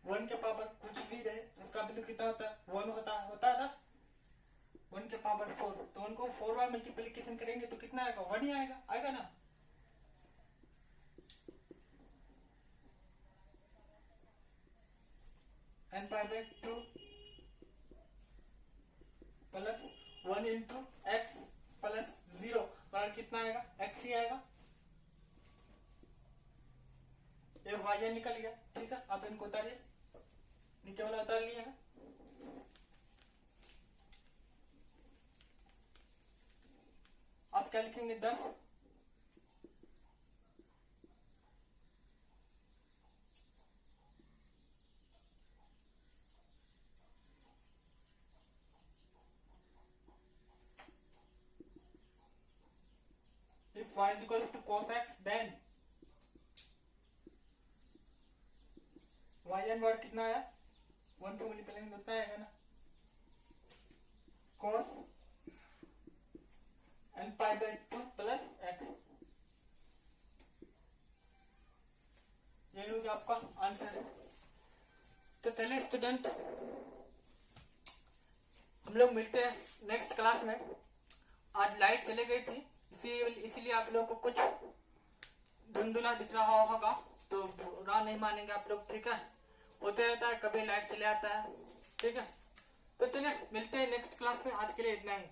वन के पावर कुछ भी रहे उसका वैल्यू कितना होता है, 1 होता है ना, 1 के पावर 4, तो उनको 4 बार मल्टीप्लीकेशन करेंगे तो कितना आएगा, 1 ही आएगा ना। n pi by 2 plus 1 into x plus 0 बराबर कितना आएगा, x ही आएगा, ये वाई एन निकल गया। ठीक है, आप इनको उतारिए, नीचे वाला उतार लिया है, आप क्या लिखेंगे, 10 if y is equal to cos x then y n word कितना आया, 1 को मल्टीप्लाई होता है ना, cos n pi by 2 plus x, यही होगा आपका आंसर। तो चलिए स्टूडेंट, हम लोग मिलते हैं नेक्स्ट क्लास में। आज लाइट चली गई थी, इसीलिए आप लोगों को कुछ धुंधुला दिख रहा होगा, तो बुरा नहीं मानेंगे आप लोग। ठीक है, होते रहता है, कभी लाइट चले आता है। ठीक है, तो चलिए मिलते हैं नेक्स्ट क्लास में, आज के लिए इतना ही।